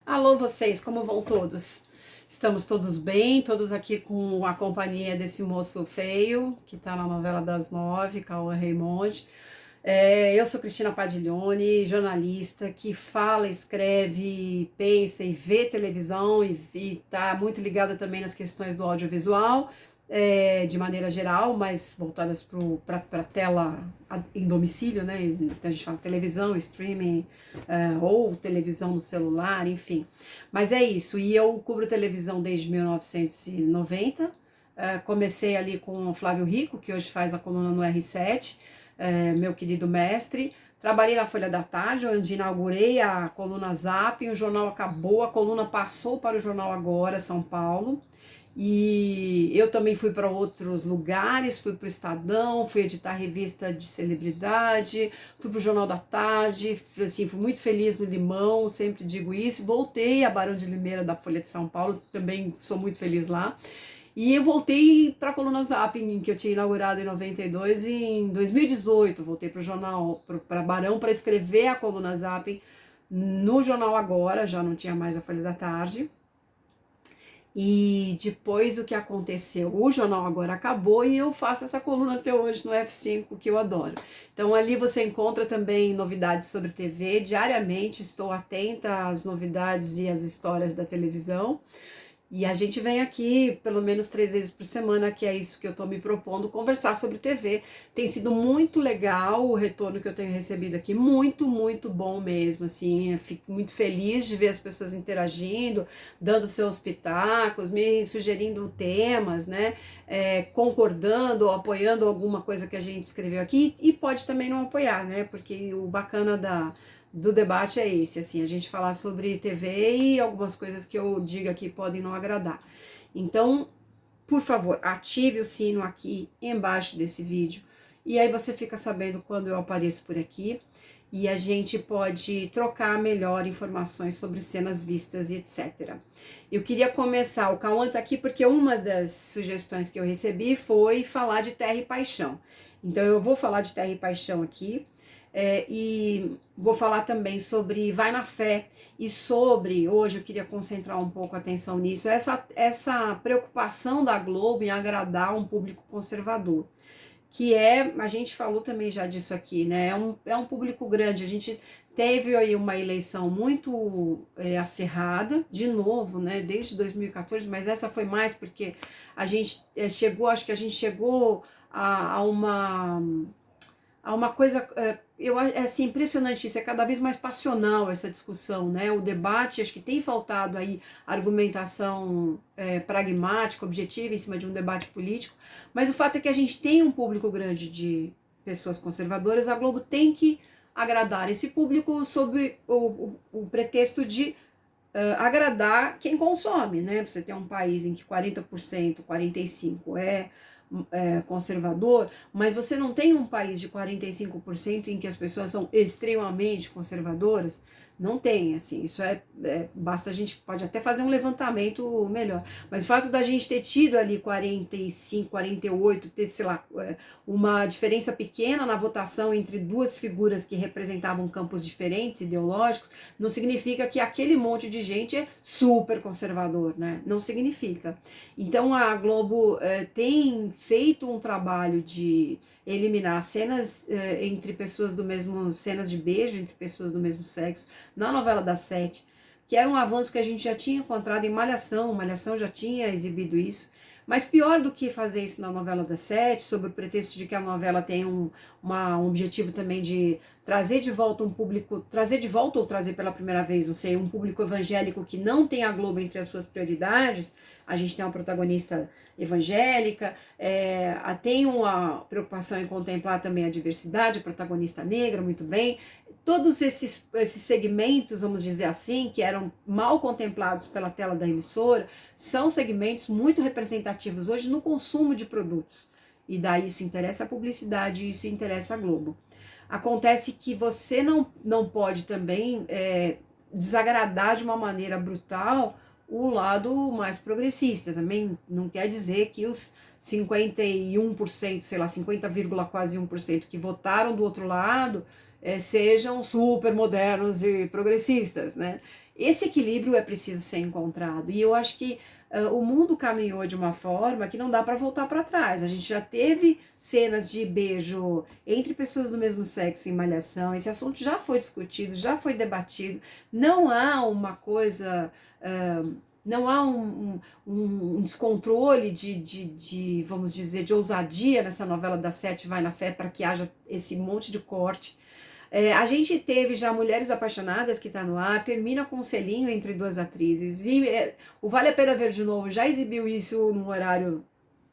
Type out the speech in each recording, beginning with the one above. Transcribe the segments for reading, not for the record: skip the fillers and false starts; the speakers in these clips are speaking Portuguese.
Alô vocês, como vão todos? Estamos todos bem, todos aqui com a companhia desse moço feio, que tá na novela das 9, Cauã Raymond. Eu sou Cristina Padiglione, jornalista que fala, escreve, pensa e vê televisão e tá muito ligada também nas questões do audiovisual, de maneira geral, mas voltadas para a tela em domicílio, né? Então a gente fala televisão, streaming, ou televisão no celular, enfim. Mas é isso, e eu cubro televisão desde 1990. Comecei ali com o Flávio Rico, que hoje faz a coluna no R7, meu querido mestre. Trabalhei na Folha da Tarde, onde inaugurei a coluna Zap, o jornal acabou, a coluna passou para o jornal Agora, São Paulo. E eu também fui para outros lugares, fui para o Estadão, fui editar revista de celebridade, fui para o Jornal da Tarde, assim, fui muito feliz no Limão, sempre digo isso. Voltei a Barão de Limeira da Folha de São Paulo, também sou muito feliz lá. E eu voltei para a coluna Zapping, que eu tinha inaugurado em 92, e em 2018 voltei para o jornal, para Barão, para escrever a coluna Zapping no Jornal Agora, já não tinha mais a Folha da Tarde. E depois o que aconteceu? O jornal agora acabou e eu faço essa coluna que é hoje no F5, que eu adoro. Então ali você encontra também novidades sobre TV. Diariamente estou atenta às novidades e às histórias da televisão. E a gente vem aqui pelo menos 3 vezes por semana, que é isso que eu estou me propondo, conversar sobre TV. Tem sido muito legal o retorno que eu tenho recebido aqui, muito, muito bom mesmo, assim, eu fico muito feliz de ver as pessoas interagindo, dando seus pitacos, me sugerindo temas, né, concordando ou apoiando alguma coisa que a gente escreveu aqui, e pode também não apoiar, né, porque o bacana do debate é esse, assim, a gente falar sobre TV e algumas coisas que eu digo aqui podem não agradar. Então, por favor, ative o sino aqui embaixo desse vídeo e aí você fica sabendo quando eu apareço por aqui e a gente pode trocar melhor informações sobre cenas vistas e etc. Eu queria começar, o Cauã tá aqui porque uma das sugestões que eu recebi foi falar de Terra e Paixão. Então eu vou falar de Terra e Paixão aqui. E vou falar também sobre Vai na Fé e sobre, hoje eu queria concentrar um pouco a atenção nisso, essa preocupação da Globo em agradar um público conservador, que a gente falou também já disso aqui, né, é um público grande, a gente teve aí uma eleição muito acirrada, de novo, né, desde 2014, mas essa foi mais porque a gente acho que a gente chegou a uma coisa, é assim, impressionante isso, é cada vez mais passional essa discussão, né, o debate, acho que tem faltado aí argumentação pragmática, objetiva, em cima de um debate político, mas o fato é que a gente tem um público grande de pessoas conservadoras, a Globo tem que agradar esse público sob o pretexto de agradar quem consome, né, você tem um país em que 40%, 45% conservador, mas você não tem um país de 45% em que as pessoas são extremamente conservadoras, não tem, assim, isso basta a gente, pode até fazer um levantamento melhor, mas o fato da gente ter tido ali 45, 48, ter, sei lá, uma diferença pequena na votação entre duas figuras que representavam campos diferentes, ideológicos, não significa que aquele monte de gente é super conservador, né, não significa. Então a Globo tem feito um trabalho de eliminar cenas entre pessoas do mesmo, cenas de beijo entre pessoas do mesmo sexo, na novela das 7, que era um avanço que a gente já tinha encontrado em Malhação, Malhação já tinha exibido isso, mas pior do que fazer isso na novela das 7, sob o pretexto de que a novela tem um objetivo também de trazer de volta um público, trazer de volta ou trazer pela primeira vez, não sei, um público evangélico que não tem a Globo entre as suas prioridades. A gente tem uma protagonista evangélica, tem uma preocupação em contemplar também a diversidade, a protagonista negra, muito bem. Todos esses segmentos, vamos dizer assim, que eram mal contemplados pela tela da emissora, são segmentos muito representativos hoje no consumo de produtos. E daí isso interessa a publicidade e isso interessa a Globo. Acontece que você não pode também desagradar de uma maneira brutal o lado mais progressista. Também não quer dizer que os 51%, sei lá, 50, quase 1% que votaram do outro lado sejam super modernos e progressistas, né? Esse equilíbrio é preciso ser encontrado. E eu acho que o mundo caminhou de uma forma que não dá para voltar para trás. A gente já teve cenas de beijo entre pessoas do mesmo sexo em Malhação. Esse assunto já foi discutido, já foi debatido. Não há uma coisa... não há um descontrole vamos dizer, de ousadia nessa novela das 7 Vai na Fé para que haja esse monte de corte. A gente teve já Mulheres Apaixonadas, que está no ar, termina com um selinho entre duas atrizes. E o Vale a Pena Ver de Novo já exibiu isso num horário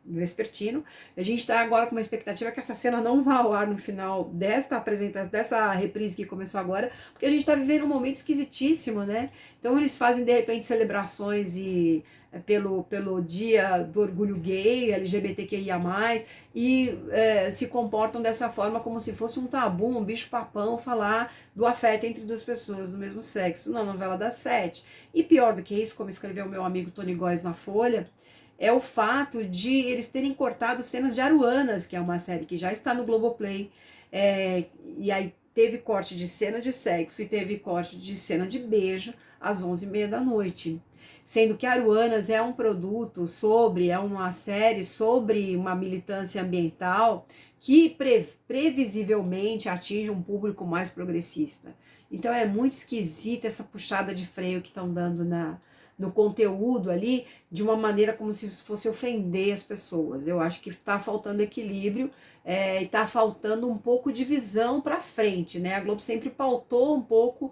vespertino. A gente está agora com uma expectativa que essa cena não vá ao ar no final desta apresentação, dessa reprise que começou agora, porque a gente está vivendo um momento esquisitíssimo, né? Então eles fazem de repente celebrações pelo dia do orgulho gay, LGBTQIA+, e se comportam dessa forma como se fosse um tabu, um bicho-papão falar do afeto entre duas pessoas do mesmo sexo na novela das 7. E pior do que isso, como escreveu meu amigo Tony Góes na Folha, é o fato de eles terem cortado cenas de Aruanas, que é uma série que já está no Globoplay, e aí teve corte de cena de sexo e teve corte de cena de beijo às 11h30 da noite. Sendo que Aruanas é um produto é uma série sobre uma militância ambiental que previsivelmente atinge um público mais progressista. Então é muito esquisita essa puxada de freio que estão dando no conteúdo ali, de uma maneira como se isso fosse ofender as pessoas. Eu acho que está faltando equilíbrio e está faltando um pouco de visão para frente, né? A Globo sempre pautou um pouco,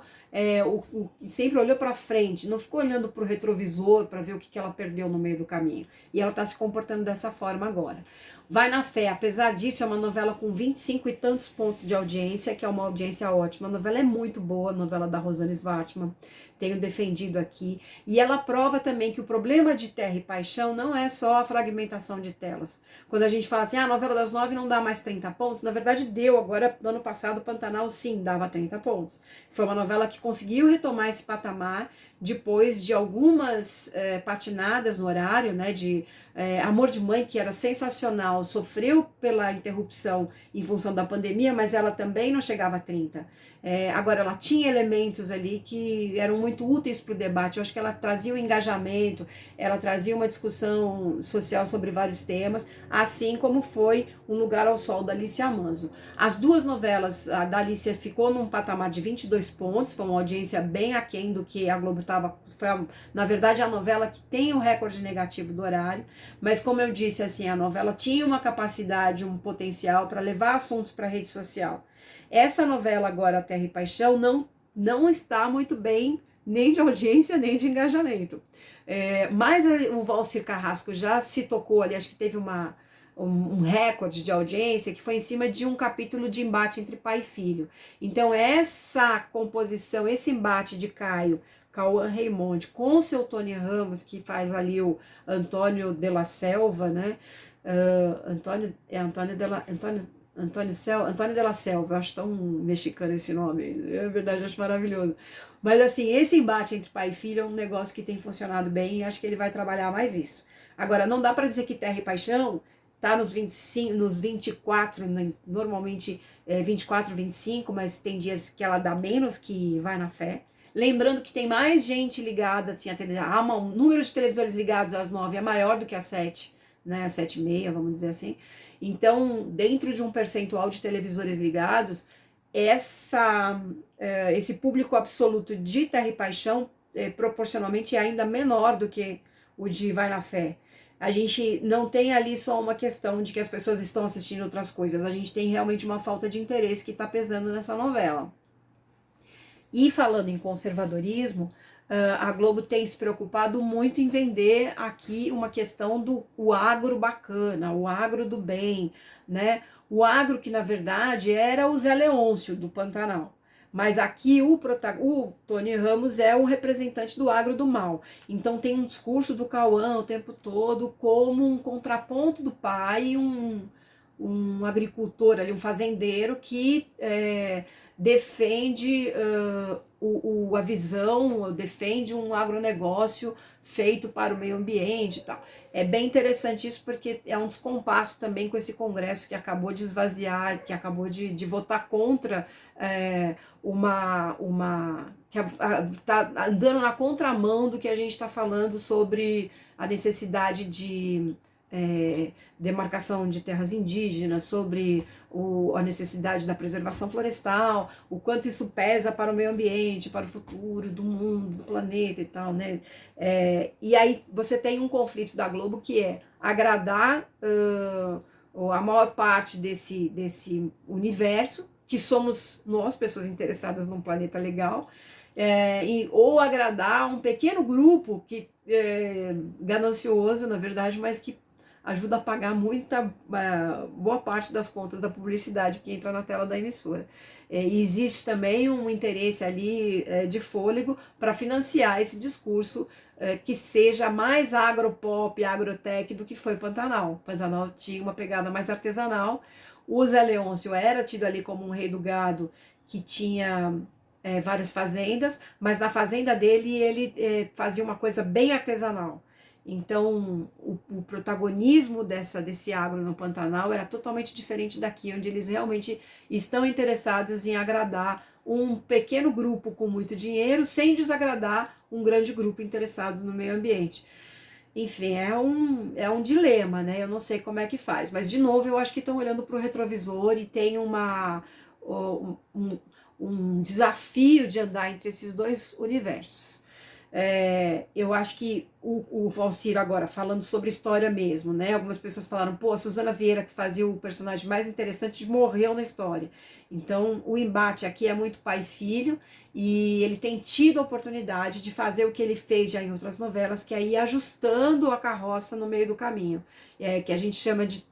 sempre olhou para frente, não ficou olhando para o retrovisor para ver o que ela perdeu no meio do caminho. E ela está se comportando dessa forma agora. Vai na Fé, apesar disso, é uma novela com 25 e tantos pontos de audiência, que é uma audiência ótima. A novela é muito boa, a novela da Rosana Svartman, tenho defendido aqui. E ela prova também que o problema de Terra e Paixão não é só a fragmentação de telas. Quando a gente fala assim, a novela das 9 não dá mais 30 pontos, na verdade deu. Agora, no ano passado, o Pantanal sim dava 30 pontos. Foi uma novela que conseguiu retomar esse patamar depois de algumas patinadas no horário, né, de Amor de Mãe, que era sensacional, sofreu pela interrupção em função da pandemia, mas ela também não chegava a 30. Agora, ela tinha elementos ali que eram muito úteis para o debate. Eu acho que ela trazia um engajamento, ela trazia uma discussão social sobre vários temas, assim como foi Um Lugar ao Sol, da Alicia Manso. As duas novelas, a da Alicia ficou num patamar de 22 pontos, foi uma audiência bem aquém do que a Globo estava. Na verdade, a novela que tem o recorde negativo do horário, mas como eu disse, assim, a novela tinha uma capacidade, um potencial para levar assuntos para a rede social. Essa novela agora, Terra e Paixão, não está muito bem, nem de audiência, nem de engajamento. Mas o Valcir Carrasco já se tocou ali, acho que teve um recorde de audiência, que foi em cima de um capítulo de embate entre pai e filho. Então essa composição, esse embate de Cauã Raymond com o seu Tony Ramos, que faz ali o Antônio de la Selva, né? Antônio de la Selva, eu acho tão mexicano esse nome, é verdade, eu acho maravilhoso. Mas assim, esse embate entre pai e filho é um negócio que tem funcionado bem e acho que ele vai trabalhar mais isso. Agora, não dá para dizer que Terra e Paixão tá nos 25, nos 24, né, normalmente 24, 25, mas tem dias que ela dá menos, que Vai na Fé. Lembrando que tem mais gente ligada, o número de televisores ligados às 9 é maior do que às 7, né, às 7h30, vamos dizer assim. Então, dentro de um percentual de televisores ligados, esse público absoluto de Terra e Paixão proporcionalmente é ainda menor do que o de Vai na Fé. A gente não tem ali só uma questão de que as pessoas estão assistindo outras coisas, a gente tem realmente uma falta de interesse que está pesando nessa novela. E falando em conservadorismo, a Globo tem se preocupado muito em vender aqui uma questão do agro bacana, o agro do bem, né? O agro que, na verdade, era o Zé Leôncio, do Pantanal. Mas aqui o Tony Ramos é o representante do agro do mal. Então tem um discurso do Cauã o tempo todo como um contraponto do pai, um agricultor ali, um fazendeiro que defende a visão, defende um agronegócio feito para o meio ambiente e tal. É bem interessante isso, porque é um descompasso também com esse Congresso que acabou de esvaziar, que acabou de votar contra que está andando na contramão do que a gente está falando sobre a necessidade de demarcação de terras indígenas, sobre a necessidade da preservação florestal, o quanto isso pesa para o meio ambiente, para o futuro do mundo, do planeta e tal, né? E aí você tem um conflito da Globo que é agradar a maior parte desse universo, que somos nós, pessoas interessadas num planeta legal, ou agradar um pequeno grupo que ganancioso, na verdade, mas que ajuda a pagar boa parte das contas da publicidade que entra na tela da emissora. E existe também um interesse ali de fôlego para financiar esse discurso que seja mais agropop, agrotech do que foi Pantanal. Pantanal tinha uma pegada mais artesanal. O Zé Leôncio era tido ali como um rei do gado que tinha várias fazendas, mas na fazenda dele ele fazia uma coisa bem artesanal. Então, o protagonismo desse agro no Pantanal era totalmente diferente daqui, onde eles realmente estão interessados em agradar um pequeno grupo com muito dinheiro, sem desagradar um grande grupo interessado no meio ambiente. Enfim, é um dilema, né? Eu não sei como é que faz, mas de novo eu acho que estão olhando para o retrovisor e tem um desafio de andar entre esses dois universos. Eu acho que o Valcir agora, falando sobre história mesmo, né? Algumas pessoas falaram, pô, a Suzana Vieira, que fazia o personagem mais interessante, morreu na história. Então, o embate aqui é muito pai e filho, e ele tem tido a oportunidade de fazer o que ele fez já em outras novelas, que é ir ajustando a carroça no meio do caminho, que a gente chama de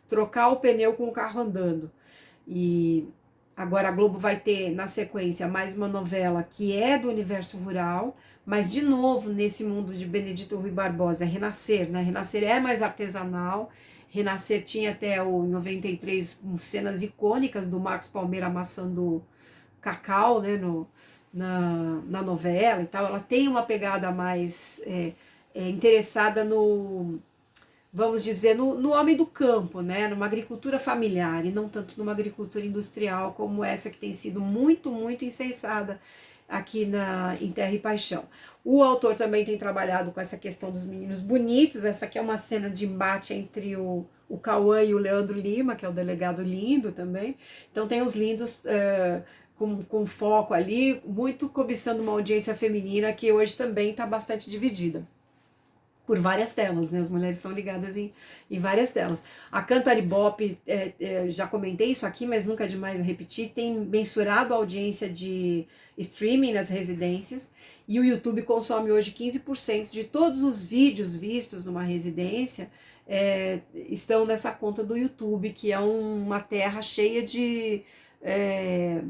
trocar o pneu com o carro andando. E agora a Globo vai ter, na sequência, mais uma novela que é do universo rural, mas, de novo, nesse mundo de Benedito Rui Barbosa, Renascer, né? Renascer é mais artesanal. Renascer tinha até o 93 cenas icônicas do Marcos Palmeira amassando cacau, né? Na novela e tal. Ela tem uma pegada mais interessada vamos dizer, no homem do campo, né? Numa agricultura familiar e não tanto numa agricultura industrial como essa que tem sido muito, muito incensada aqui em Terra e Paixão. O autor também tem trabalhado com essa questão dos meninos bonitos. Essa aqui é uma cena de embate entre o Cauã e o Leandro Lima, que é o delegado lindo também. Então tem os lindos com foco ali, muito cobiçando uma audiência feminina que hoje também está bastante dividida por várias telas, né? As mulheres estão ligadas em várias telas. A Cantaribop, já comentei isso aqui, mas nunca é demais repetir, tem mensurado a audiência de streaming nas residências, e o YouTube consome hoje 15% de todos os vídeos vistos numa residência, estão nessa conta do YouTube, que é uma terra cheia de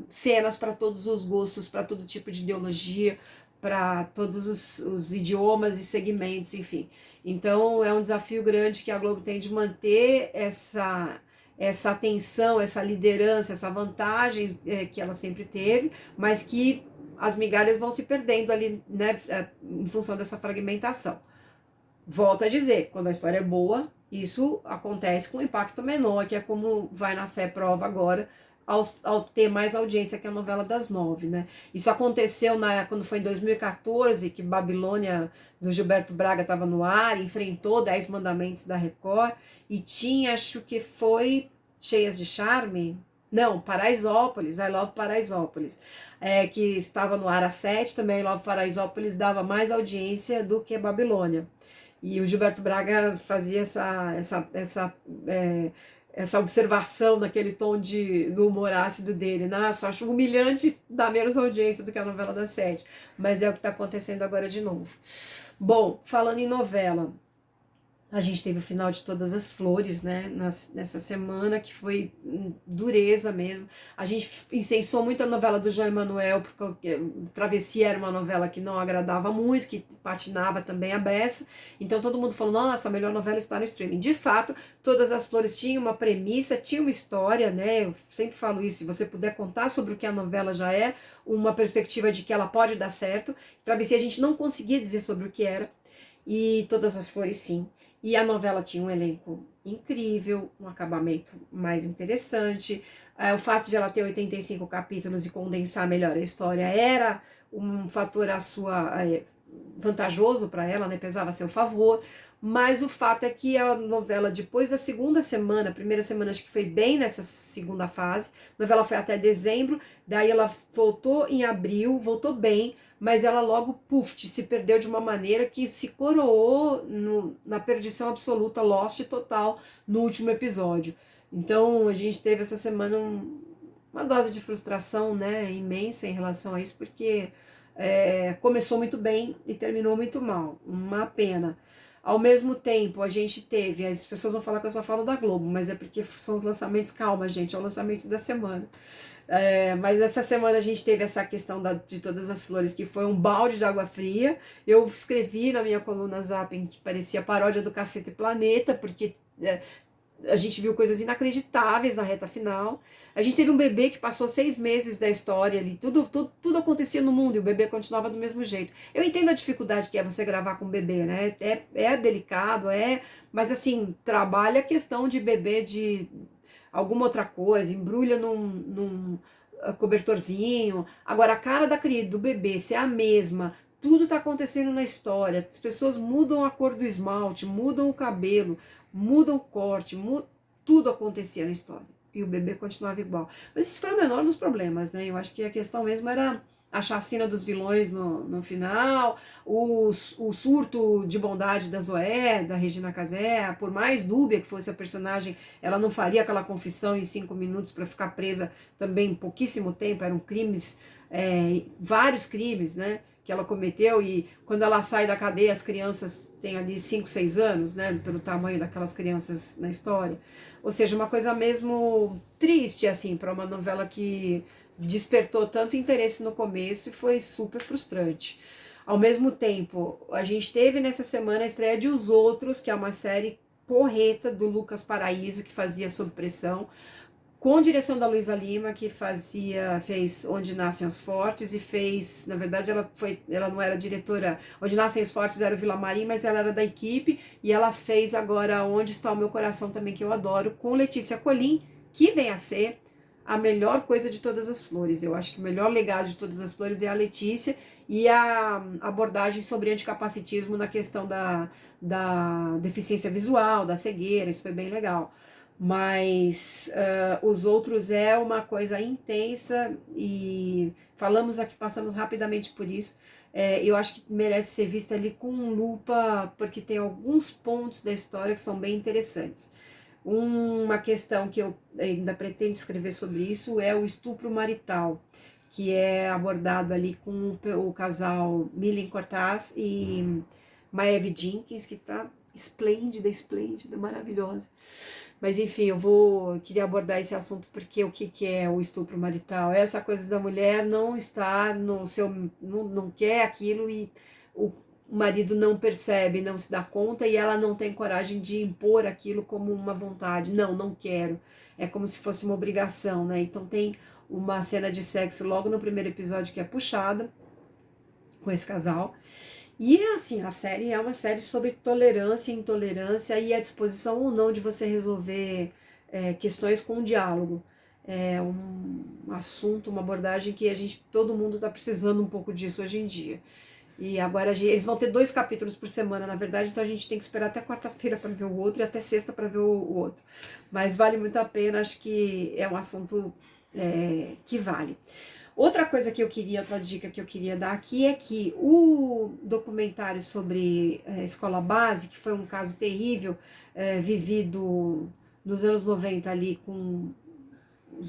cenas para todos os gostos, para todo tipo de ideologia, para todos os idiomas e segmentos, enfim. Então é um desafio grande que a Globo tem de manter essa atenção, essa liderança, essa vantagem que ela sempre teve, mas que as migalhas vão se perdendo ali, né, em função dessa fragmentação. Volto a dizer, quando a história é boa, acontece com um impacto menor, que é como Vai na Fé prova agora, ao ter mais audiência que a novela das 9, né? Isso aconteceu quando foi em 2014, que Babilônia, do Gilberto Braga, estava no ar, enfrentou 10 Mandamentos da Record, e tinha, acho que foi Cheias de Charme? Não, Paraisópolis, I Love Paraisópolis, que estava no ar às 7, também I Love Paraisópolis dava mais audiência do que Babilônia. E o Gilberto Braga fazia essa observação naquele tom do humor ácido dele. Nossa, acho humilhante dar menos audiência do que a novela das 7. Mas é o que está acontecendo agora de novo. Bom, falando em novela, A gente teve o final de Todas as Flores, né, nessa semana, que foi dureza mesmo. A gente incensou muito a novela do João Emanuel, porque Travessia era uma novela que não agradava muito, que patinava também a beça. Então todo mundo falou, nossa, a melhor novela está no streaming. De fato, Todas as Flores tinha uma premissa, tinha uma história, né? Eu sempre falo isso, se você puder contar sobre o que a novela já é, uma perspectiva de que ela pode dar certo. Travessia a gente não conseguia dizer sobre o que era, e Todas as Flores sim. E a novela tinha um elenco incrível, um acabamento mais interessante. O fato de ela ter 85 capítulos e condensar melhor a história era um fator vantajoso para ela, né? Pesava a seu favor. Mas o fato é que a novela, depois da segunda semana, a primeira semana acho que foi bem nessa segunda fase, a novela foi até dezembro, daí ela voltou em abril, voltou bem, mas ela logo, se perdeu de uma maneira que se coroou na perdição absoluta, lost total, no último episódio. Então a gente teve essa semana uma dose de frustração, né, imensa em relação a isso, porque começou muito bem e terminou muito mal, uma pena. Ao mesmo tempo, a gente teve, as pessoas vão falar que eu só falo da Globo, mas é porque são os lançamentos, calma gente, é o lançamento da semana. Mas essa semana a gente teve essa questão de Todas as Flores, que foi um balde de água fria. Eu escrevi na minha coluna Zapping que parecia paródia do Cacete Planeta, porque a gente viu coisas inacreditáveis na reta final. A gente teve um bebê que passou 6 meses da história ali, tudo acontecia no mundo e o bebê continuava do mesmo jeito. Eu entendo a dificuldade que é você gravar com um bebê, né? É delicado, mas assim, trabalha a questão de bebê de alguma outra coisa, embrulha num cobertorzinho. Agora, a cara do bebê ser a mesma, tudo está acontecendo na história, as pessoas mudam a cor do esmalte, mudam o cabelo, mudam o corte, tudo acontecia na história. E o bebê continuava igual. Mas isso foi o menor dos problemas, né? Eu acho que a questão mesmo era a chacina dos vilões no final, o surto de bondade da Zoé, da Regina Casé, por mais dúbia que fosse a personagem, ela não faria aquela confissão em 5 minutos para ficar presa também em pouquíssimo tempo, eram crimes, vários crimes, né, que ela cometeu, e quando ela sai da cadeia, as crianças têm ali 5, 6 anos, né, pelo tamanho daquelas crianças na história. Ou seja, uma coisa mesmo triste, assim, para uma novela que despertou tanto interesse no começo e foi super frustrante. Ao mesmo tempo, a gente teve nessa semana a estreia de Os Outros, que é uma série porreta do Lucas Paraíso, que fazia Sob Pressão, com direção da Luísa Lima, que fez Onde Nascem os Fortes, e fez, na verdade ela não era diretora, Onde Nascem os Fortes era o Vila Marim, mas ela era da equipe, e ela fez agora Onde Está o Meu Coração também, que eu adoro, com Letícia Colin, que vem a ser a melhor coisa de Todas as Flores. Eu acho que o melhor legado de Todas as Flores é a Letícia, e a abordagem sobre anticapacitismo na questão da deficiência visual, da cegueira, isso foi bem legal. Mas Os Outros é uma coisa intensa e falamos aqui, passamos rapidamente por isso. Eu acho que merece ser vista ali com lupa, porque tem alguns pontos da história que são bem interessantes. Uma questão que eu ainda pretendo escrever sobre isso é o estupro marital, que é abordado ali com o casal Milen Cortaz e Maeve Jenkins, que está esplêndida, maravilhosa. Mas enfim, queria abordar esse assunto porque o que é o estupro marital? É essa coisa da mulher não estar no seu, não quer aquilo e o marido não percebe, não se dá conta e ela não tem coragem de impor aquilo como uma vontade. Não quero. É como se fosse uma obrigação, né? Então tem uma cena de sexo logo no primeiro episódio que é puxada com esse casal. E assim, a série é uma série sobre tolerância e intolerância e a disposição ou não de você resolver questões com diálogo. É um assunto, uma abordagem que todo mundo está precisando um pouco disso hoje em dia. E agora eles vão ter 2 capítulos por semana, na verdade, então a gente tem que esperar até quarta-feira para ver o outro e até sexta para ver o outro. Mas vale muito a pena, acho que é um assunto que vale. Outra dica que eu queria dar aqui é que o documentário sobre escola base, que foi um caso terrível, vivido nos anos 90 ali com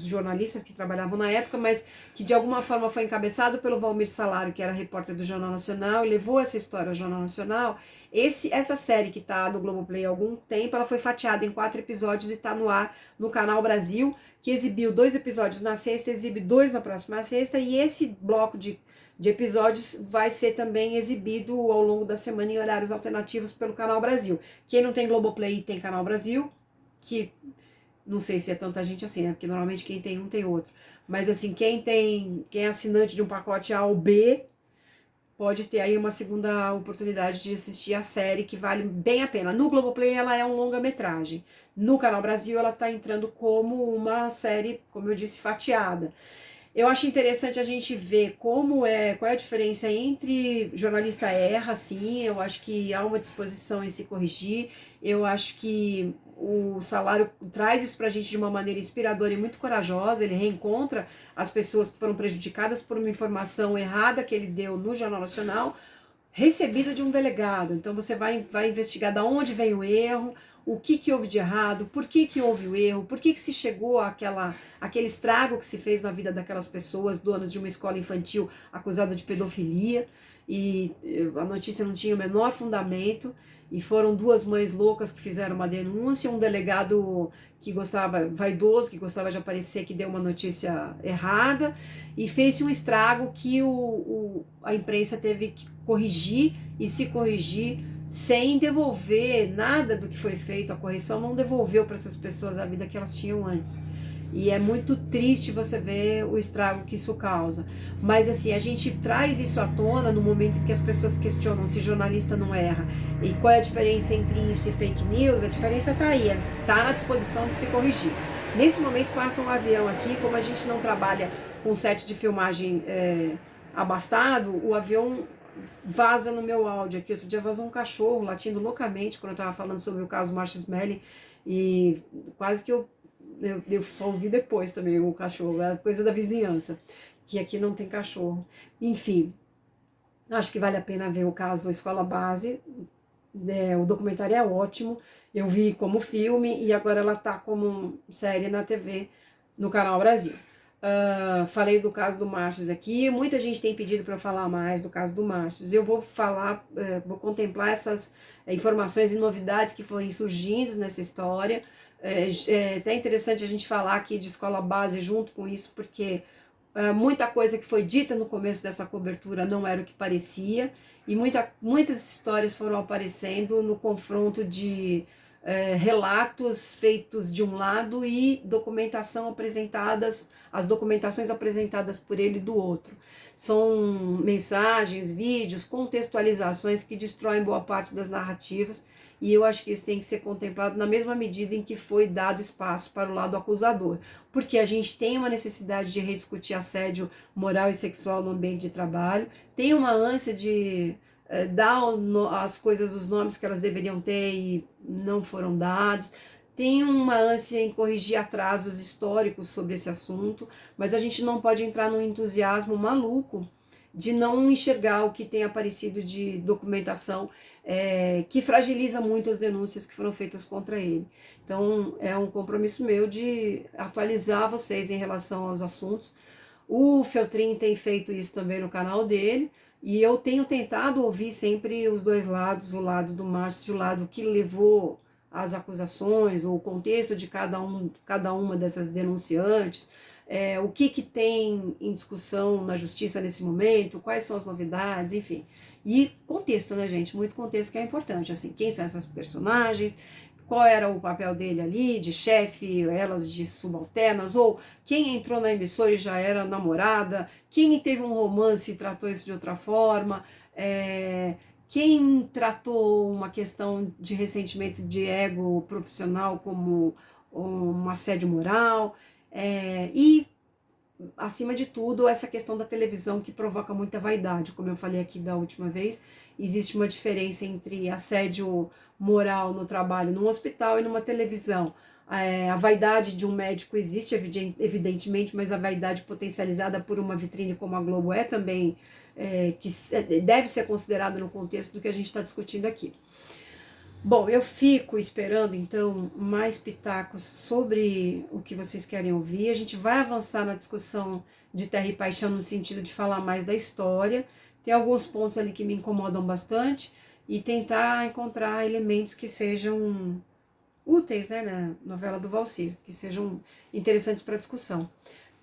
os jornalistas que trabalhavam na época, mas que de alguma forma foi encabeçado pelo Valmir Salário, que era repórter do Jornal Nacional, e levou essa história ao Jornal Nacional. Essa série que está no Globoplay há algum tempo, ela foi fatiada em 4 episódios e está no ar no Canal Brasil, que exibiu 2 episódios na sexta, exibe 2 na próxima sexta, e esse bloco de episódios vai ser também exibido ao longo da semana em horários alternativos pelo Canal Brasil. Quem não tem Globoplay tem Canal Brasil, que não sei se é tanta gente assim, né? Porque normalmente quem tem um tem outro. Mas assim, quem é assinante de um pacote A ou B, pode ter aí uma segunda oportunidade de assistir a série, que vale bem a pena. No Globoplay ela é um longa-metragem. No Canal Brasil ela está entrando como uma série, como eu disse, fatiada. Eu acho interessante a gente ver qual é a diferença entre jornalista erra, sim, eu acho que há uma disposição em se corrigir, eu acho que o Salário traz isso pra gente de uma maneira inspiradora e muito corajosa, ele reencontra as pessoas que foram prejudicadas por uma informação errada que ele deu no Jornal Nacional, recebida de um delegado. Então você vai investigar de onde vem o erro, o que houve de errado, por que houve o erro, por que se chegou àquele estrago que se fez na vida daquelas pessoas, donas de uma escola infantil acusada de pedofilia, e a notícia não tinha o menor fundamento, e foram 2 mães loucas que fizeram uma denúncia, um delegado vaidoso, que gostava de aparecer, que deu uma notícia errada, e fez um estrago que a imprensa teve que corrigir e se corrigir sem devolver nada do que foi feito. A correção não devolveu para essas pessoas a vida que elas tinham antes. E é muito triste você ver o estrago que isso causa. Mas assim, a gente traz isso à tona no momento em que as pessoas questionam se jornalista não erra. E qual é a diferença entre isso e fake news? A diferença está aí, está na disposição de se corrigir. Nesse momento passa um avião aqui, como a gente não trabalha com set de filmagem abastado, o avião vaza no meu áudio aqui. Outro dia vazou um cachorro latindo loucamente quando eu estava falando sobre o caso Marcus Smelling, e quase que eu só ouvi depois também o cachorro, é coisa da vizinhança, que aqui não tem cachorro. Enfim, acho que vale a pena ver o caso Escola Base, o documentário é ótimo, eu vi como filme e agora ela tá como série na TV, no Canal Brasil. Falei do caso do Márcio aqui, muita gente tem pedido para eu falar mais do caso do Márcio. Eu vou falar, vou contemplar essas informações e novidades que foram surgindo nessa história. É até interessante a gente falar aqui de Escola Base junto com isso, porque muita coisa que foi dita no começo dessa cobertura não era o que parecia, e muitas histórias foram aparecendo no confronto de relatos feitos de um lado e as documentações apresentadas por ele do outro. São mensagens, vídeos, contextualizações que destroem boa parte das narrativas, e eu acho que isso tem que ser contemplado na mesma medida em que foi dado espaço para o lado acusador, porque a gente tem uma necessidade de rediscutir assédio moral e sexual no ambiente de trabalho, tem uma ânsia de dar as coisas os nomes que elas deveriam ter e não foram dados, tem uma ânsia em corrigir atrasos históricos sobre esse assunto, mas a gente não pode entrar num entusiasmo maluco de não enxergar o que tem aparecido de documentação que fragiliza muito as denúncias que foram feitas contra ele. Então é um compromisso meu de atualizar vocês em relação aos assuntos. O Feltrin tem feito isso também no canal dele, e eu tenho tentado ouvir sempre os dois lados, o lado do Márcio, o lado que levou as acusações, o contexto de cada uma dessas denunciantes, o que tem em discussão na justiça nesse momento, quais são as novidades, enfim. E contexto, né, gente? Muito contexto que é importante, assim, quem são essas personagens, qual era o papel dele ali, de chefe, elas de subalternas, ou quem entrou na emissora e já era namorada, quem teve um romance e tratou isso de outra forma, quem tratou uma questão de ressentimento de ego profissional como um assédio moral, e acima de tudo, essa questão da televisão que provoca muita vaidade. Como eu falei aqui da última vez, existe uma diferença entre assédio moral no trabalho num hospital e numa televisão. A vaidade de um médico existe, evidentemente, mas a vaidade potencializada por uma vitrine como a Globo é também, que deve ser considerada no contexto do que a gente está discutindo aqui. Bom, eu fico esperando então mais pitacos sobre o que vocês querem ouvir. A gente vai avançar na discussão de Terra e Paixão no sentido de falar mais da história. Tem alguns pontos ali que me incomodam bastante e tentar encontrar elementos que sejam úteis, né, na novela do Valcir, que sejam interessantes para discussão.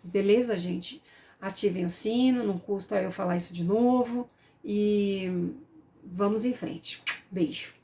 Beleza, gente? Ativem o sino, não custa eu falar isso de novo e vamos em frente. Beijo.